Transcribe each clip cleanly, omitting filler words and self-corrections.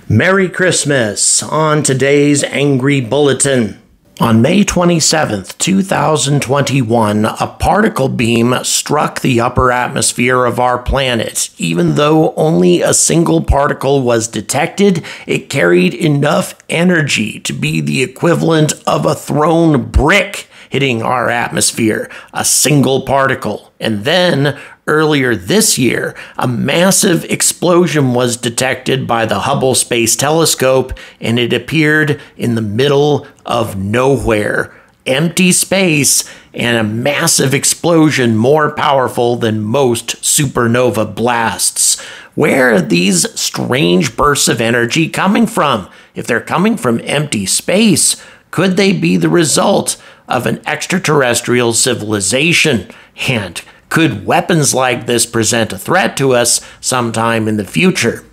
Merry Christmas on today's Angry Bulletin. On May 27th, 2021, a particle beam struck the upper atmosphere of our planet. Even though only a single particle was detected, it carried enough energy to be the equivalent of a thrown brick hitting our atmosphere, a single particle. And then, earlier this year, a massive explosion was detected by the Hubble Space Telescope, and it appeared in the middle of nowhere. Empty space and a massive explosion more powerful than most supernova blasts. Where are these strange bursts of energy coming from? If they're coming from empty space, could they be the result of an extraterrestrial civilization? And could weapons like this present a threat to us sometime in the future?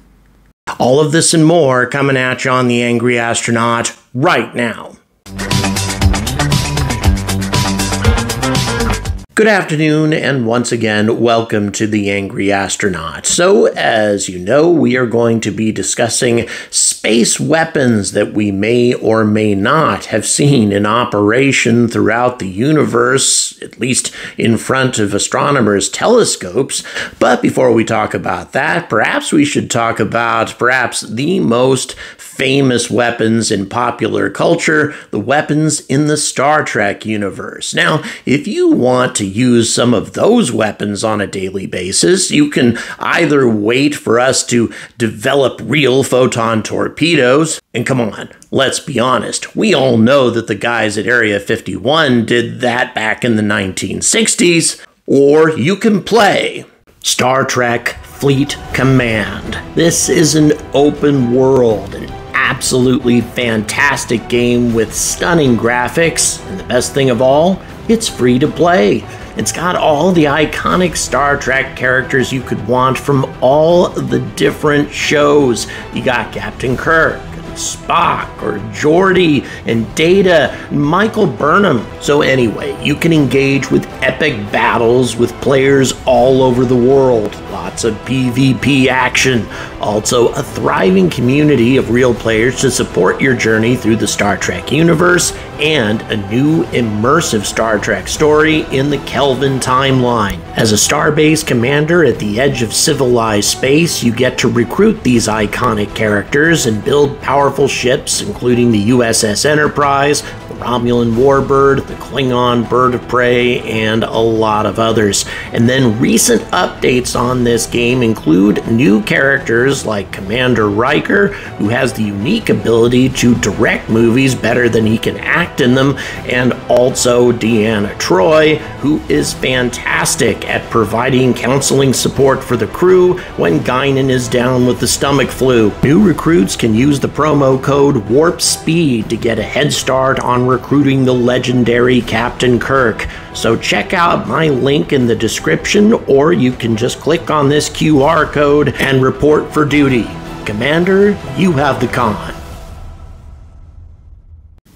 All of this and more coming at you on the Angry Astronaut right now. Good afternoon, and once again, welcome to the Angry Astronaut. So, as you know, we are going to be discussing space weapons that we may or may not have seen in operation throughout the universe, at least in front of astronomers' telescopes. But before we talk about that, perhaps we should talk about perhaps the most famous weapons in popular culture, the weapons in the Star Trek universe. Now, if you want to use some of those weapons on a daily basis, you can either wait for us to develop real photon torpedoes, and come on, let's be honest, we all know that the guys at Area 51 did that back in the 1960s, or you can play Star Trek Fleet Command. This is an open world, an absolutely fantastic game with stunning graphics, and the best thing of all, it's free to play. It's got all the iconic Star Trek characters you could want from all the different shows. You got Captain Kirk, Spock, or Geordi, and Data, and Michael Burnham. So anyway, you can engage with epic battles with players all over the world. Lots of PvP action. Also, a thriving community of real players to support your journey through the Star Trek universe, and a new immersive Star Trek story in the Kelvin timeline. As a starbase commander at the edge of civilized space, you get to recruit these iconic characters and build powerful ships, including the USS Enterprise, the Romulan Warbird, the Klingon Bird of Prey, and a lot of others. And then recent updates on this game include new characters like Commander Riker, who has the unique ability to direct movies better than he can act in them, and also Deanna Troi, who is fantastic at providing counseling support for the crew when Guinan is down with the stomach flu. New recruits can use the promo code WARPSPEED to get a head start on recruiting the legendary Captain Kirk. So check out my link in the description, or you can just click on this QR code and report for duty. Commander, you have the con.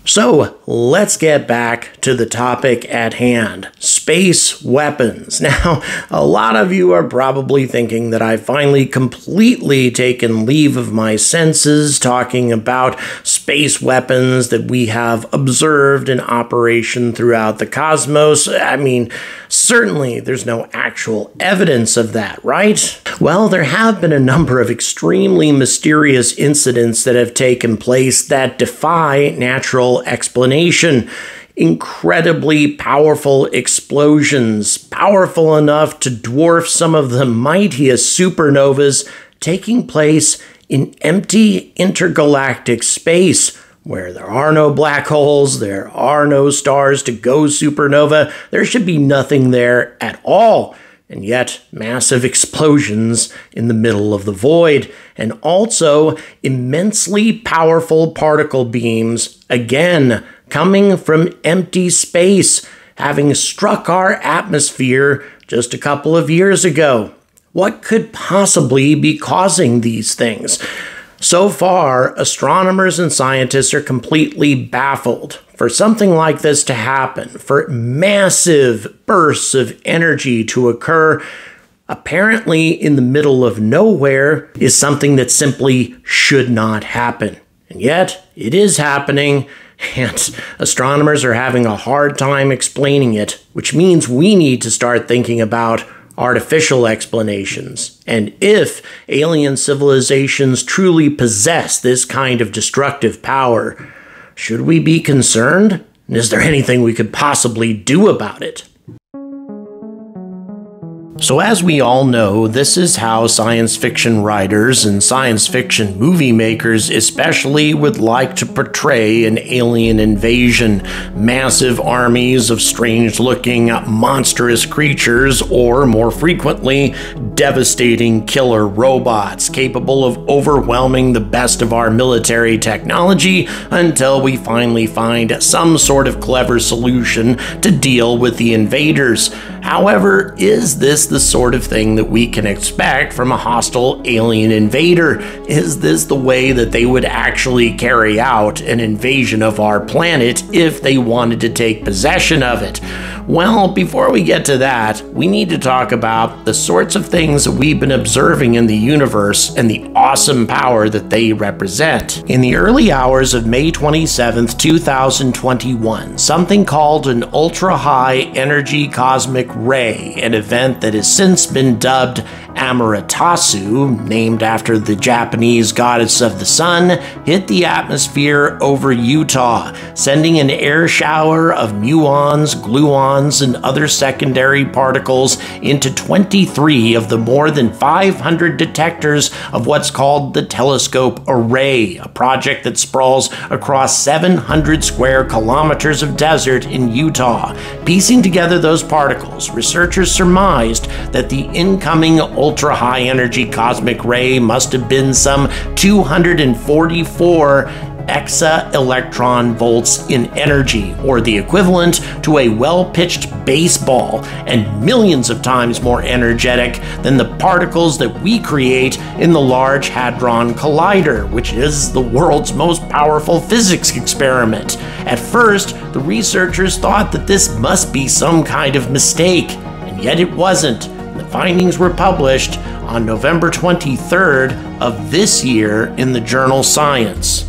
So, let's get back to the topic at hand, space weapons. Now, a lot of you are probably thinking that I've finally completely taken leave of my senses talking about space weapons that we have observed in operation throughout the cosmos. I mean, certainly there's no actual evidence of that, right? Well, there have been a number of extremely mysterious incidents that have taken place that defy natural explanation. Incredibly powerful explosions, powerful enough to dwarf some of the mightiest supernovas, taking place in empty intergalactic space, where there are no black holes, there are no stars to go supernova, there should be nothing there at all. And yet, massive explosions in the middle of the void, and also immensely powerful particle beams, again, coming from empty space, having struck our atmosphere just a couple of years ago. What could possibly be causing these things? So far, astronomers and scientists are completely baffled. For something like this to happen, for massive bursts of energy to occur, apparently in the middle of nowhere, is something that simply should not happen. And yet, it is happening, and astronomers are having a hard time explaining it, which means we need to start thinking about artificial explanations. And if alien civilizations truly possess this kind of destructive power, should we be concerned? And is there anything we could possibly do about it? So as we all know, this is how science fiction writers and science fiction movie makers especially would like to portray an alien invasion. Massive armies of strange-looking, monstrous creatures, or more frequently, devastating killer robots capable of overwhelming the best of our military technology until we finally find some sort of clever solution to deal with the invaders. However, is this the sort of thing that we can expect from a hostile alien invader? Is this the way that they would actually carry out an invasion of our planet if they wanted to take possession of it? Well, before we get to that, we need to talk about the sorts of things that we've been observing in the universe and the awesome power that they represent. In the early hours of May 27th, 2021, something called an ultra-high energy cosmic ray, an event that has since been dubbed Amaterasu, named after the Japanese goddess of the sun, hit the atmosphere over Utah, sending an air shower of muons, gluons, and other secondary particles into 23 of the more than 500 detectors of what's called the Telescope Array, a project that sprawls across 700 square kilometers of desert in Utah. Piecing together those particles, researchers surmised that the incoming ultra-high energy cosmic ray must have been some 244 exa-electron volts in energy, or the equivalent to a well-pitched baseball, and millions of times more energetic than the particles that we create in the Large Hadron Collider, which is the world's most powerful physics experiment. At first, the researchers thought that this must be some kind of mistake, and yet it wasn't. The findings were published on November 23rd of this year in the journal Science.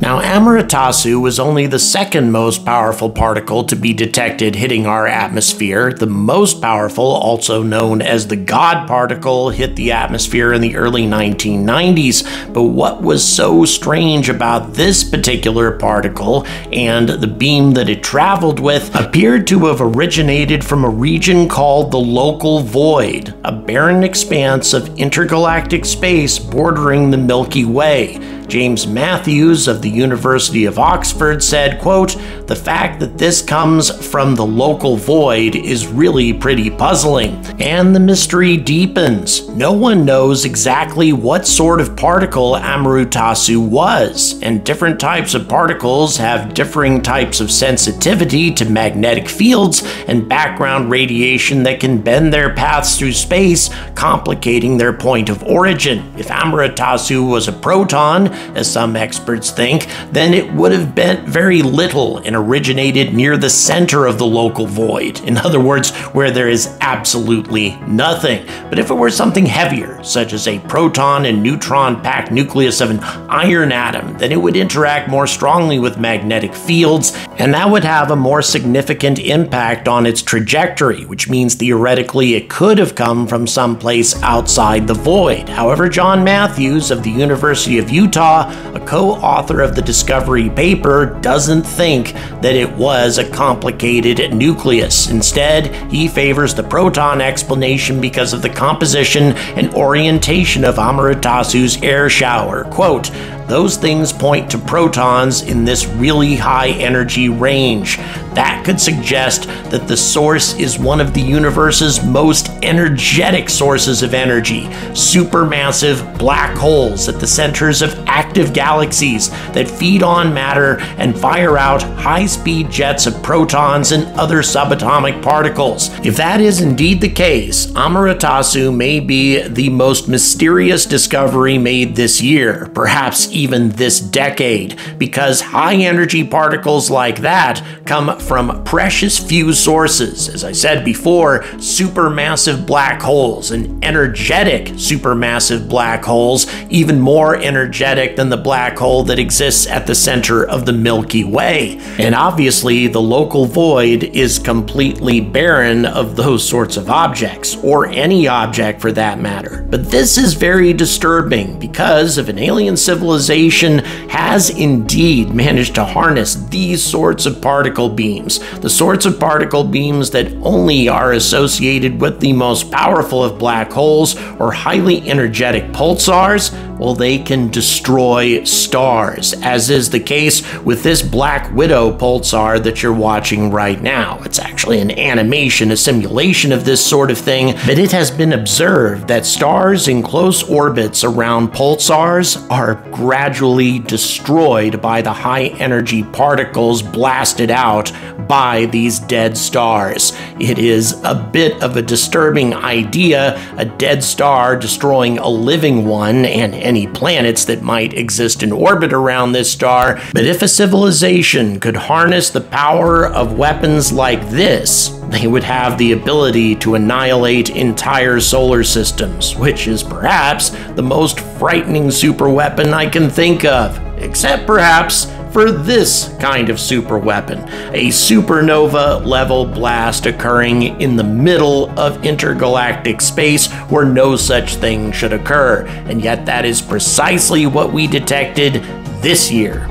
Now, Amaterasu was only the second most powerful particle to be detected hitting our atmosphere. The most powerful, also known as the God particle, hit the atmosphere in the early 1990s. But what was so strange about this particular particle and the beam that it traveled with appeared to have originated from a region called the local void, a barren expanse of intergalactic space bordering the Milky Way. James Matthews of the University of Oxford said, quote, "The fact that this comes from the local void is really pretty puzzling, and the mystery deepens. No one knows exactly what sort of particle Amaterasu was, and different types of particles have differing types of sensitivity to magnetic fields and background radiation that can bend their paths through space, complicating their point of origin. If Amaterasu was a proton, as some experts think, then it would have bent very little and originated near the center of the local void. In other words, where there is absolutely nothing. But if it were something heavier, such as a proton and neutron-packed nucleus of an iron atom, then it would interact more strongly with magnetic fields, and that would have a more significant impact on its trajectory, which means theoretically it could have come from someplace outside the void. However, John Matthews of the University of Utah, a co-author of the discovery paper, doesn't think that it was a complicated nucleus. Instead, he favors the proton explanation because of the composition and orientation of Amaretasu's air shower. Quote, "Those things point to protons in this really high energy range. That could suggest that the source is one of the universe's most energetic sources of energy, supermassive black holes at the centers of active galaxies that feed on matter and fire out high-speed jets of protons and other subatomic particles. If that is indeed the case, Amaterasu may be the most mysterious discovery made this year, perhaps even this decade, because high-energy particles like that come from precious few sources. As I said before, supermassive black holes and energetic supermassive black holes, even more energetic than the black hole that exists at the center of the Milky Way. And obviously, the local void is completely barren of those sorts of objects, or any object for that matter. But this is very disturbing because if an alien civilization has indeed managed to harness these sorts of particle beams, the sorts of particle beams that only are associated with the most powerful of black holes or highly energetic pulsars, well, they can destroy stars, as is the case with this Black Widow pulsar that you're watching right now. It's actually an animation, a simulation of this sort of thing, but it has been observed that stars in close orbits around pulsars are gradually destroyed by the high-energy particles blasted out by these dead stars. It is a bit of a disturbing idea, a dead star destroying a living one and any planets that might exist in orbit around this star. But if a civilization could harness the power of weapons like this, they would have the ability to annihilate entire solar systems, which is perhaps the most frightening superweapon I can think of, except perhaps for this kind of superweapon, a supernova-level blast occurring in the middle of intergalactic space where no such thing should occur. And yet that is precisely what we detected this year.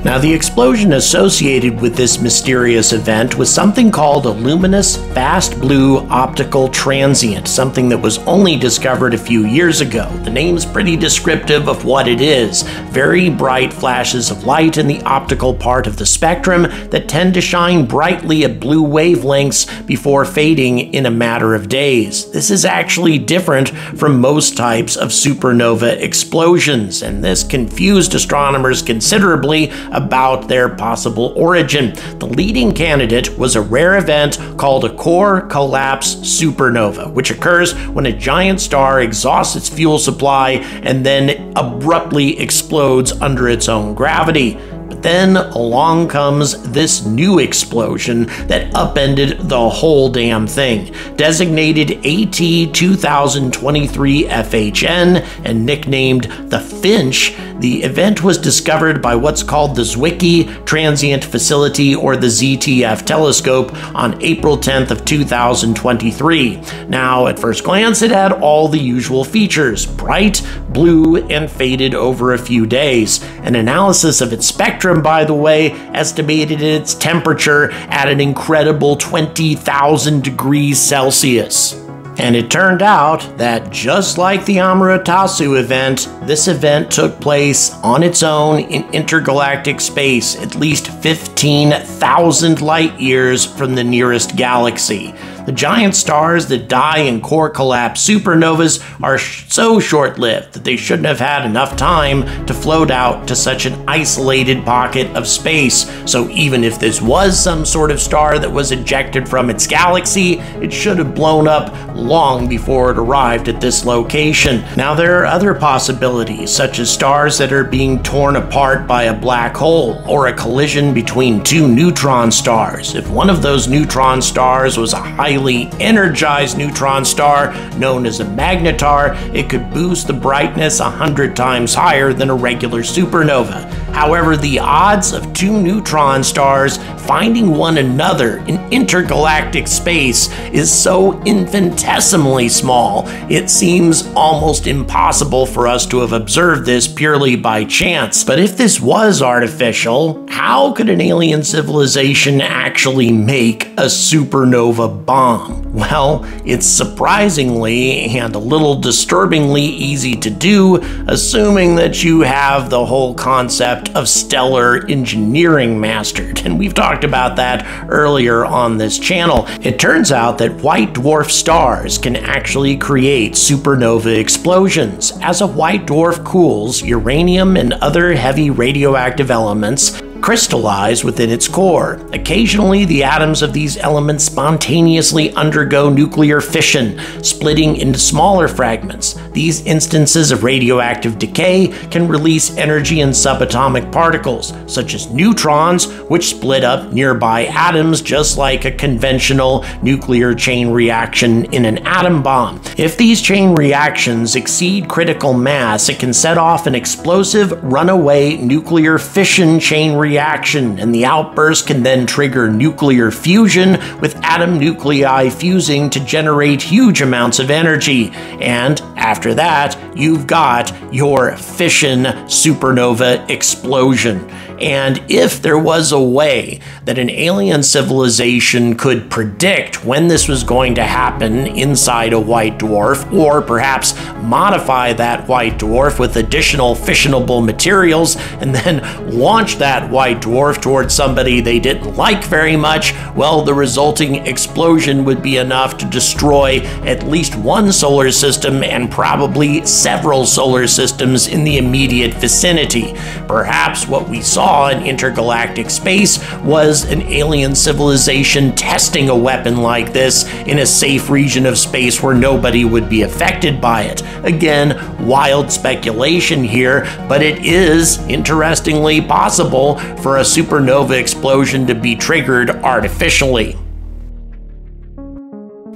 Now, the explosion associated with this mysterious event was something called a luminous fast blue optical transient, something that was only discovered a few years ago. The name's pretty descriptive of what it is. Very bright flashes of light in the optical part of the spectrum that tend to shine brightly at blue wavelengths before fading in a matter of days. This is actually different from most types of supernova explosions, and this confused astronomers considerably about their possible origin. The leading candidate was a rare event called a core collapse supernova, which occurs when a giant star exhausts its fuel supply and then abruptly explodes under its own gravity. But then along comes this new explosion that upended the whole damn thing. Designated AT 2023 FHN and nicknamed the Finch, the event was discovered by what's called the Zwicky Transient Facility, or the ZTF telescope, on April 10th of 2023. Now, at first glance, it had all the usual features: bright, blue, and faded over a few days. An analysis of its spectrum, by the way, estimated its temperature at an incredible 20,000 degrees Celsius. And it turned out that just like the Amaterasu event, this event took place on its own in intergalactic space, at least 15,000 light years from the nearest galaxy. The giant stars that die in core collapse supernovas are so short-lived that they shouldn't have had enough time to float out to such an isolated pocket of space. So even if this was some sort of star that was ejected from its galaxy, it should have blown up long before it arrived at this location. Now, there are other possibilities, such as stars that are being torn apart by a black hole or a collision between two neutron stars. If one of those neutron stars was a highly energized neutron star known as a magnetar, it could boost the brightness 100 times higher than a regular supernova. However, the odds of two neutron stars finding one another in intergalactic space is so infinitesimally small, it seems almost impossible for us to have observed this purely by chance. But if this was artificial, how could an alien civilization actually make a supernova bomb? Well, it's surprisingly and a little disturbingly easy to do, assuming that you have the whole concept of stellar engineering mastered, and we've talked about that earlier on this channel. It turns out that white dwarf stars can actually create supernova explosions. As a white dwarf cools, uranium and other heavy radioactive elements crystallize within its core. Occasionally, the atoms of these elements spontaneously undergo nuclear fission, splitting into smaller fragments. these instances of radioactive decay can release energy in subatomic particles, such as neutrons, which split up nearby atoms just like a conventional nuclear chain reaction in an atom bomb. If these chain reactions exceed critical mass, it can set off an explosive runaway nuclear fission chain reaction, and the outburst can then trigger nuclear fusion, with atom nuclei fusing to generate huge amounts of energy. And after that, you've got your fission supernova explosion. And if there was a way that an alien civilization could predict when this was going to happen inside a white dwarf, or perhaps modify that white dwarf with additional fissionable materials and then launch that white dwarf towards somebody they didn't like very much, well, the resulting explosion would be enough to destroy at least one solar system and probably several solar systems in the immediate vicinity. Perhaps what we saw in intergalactic space was an alien civilization testing a weapon like this in a safe region of space where nobody would be affected by it. Again, wild speculation here, but it is interestingly possible for a supernova explosion to be triggered artificially.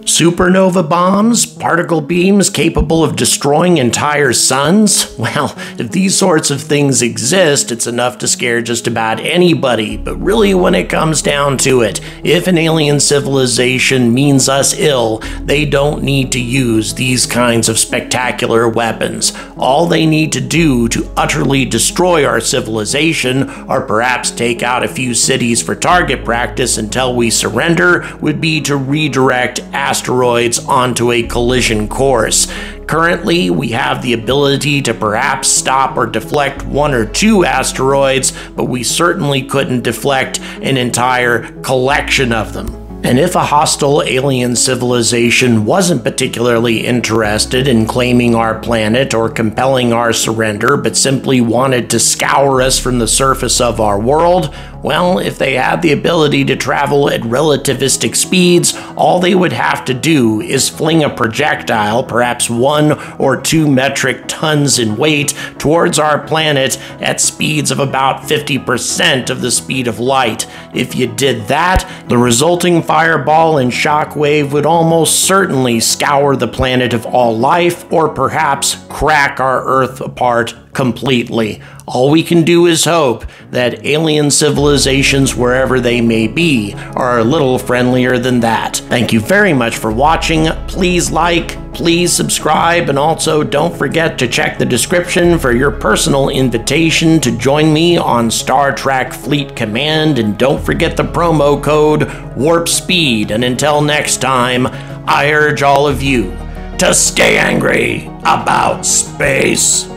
Supernova bombs? Particle beams capable of destroying entire suns? Well, if these sorts of things exist, it's enough to scare just about anybody. But really, when it comes down to it, if an alien civilization means us ill, they don't need to use these kinds of spectacular weapons. All they need to do to utterly destroy our civilization, or perhaps take out a few cities for target practice until we surrender, would be to redirect asteroids onto a collision course. Currently, we have the ability to perhaps stop or deflect one or two asteroids, but we certainly couldn't deflect an entire collection of them. And if a hostile alien civilization wasn't particularly interested in claiming our planet or compelling our surrender, but simply wanted to scour us from the surface of our world, well, if they had the ability to travel at relativistic speeds, all they would have to do is fling a projectile, perhaps 1 or 2 metric tons in weight, towards our planet at speeds of about 50% of the speed of light. If you did that, the resulting fireball and shockwave would almost certainly scour the planet of all life, or perhaps crack our Earth apart completely. All we can do is hope that alien civilizations, wherever they may be, are a little friendlier than that. Thank you very much for watching. Please like, please subscribe, and also don't forget to check the description for your personal invitation to join me on Star Trek Fleet Command, and don't forget the promo code Warp Speed. And until next time, I urge all of you to stay angry about space.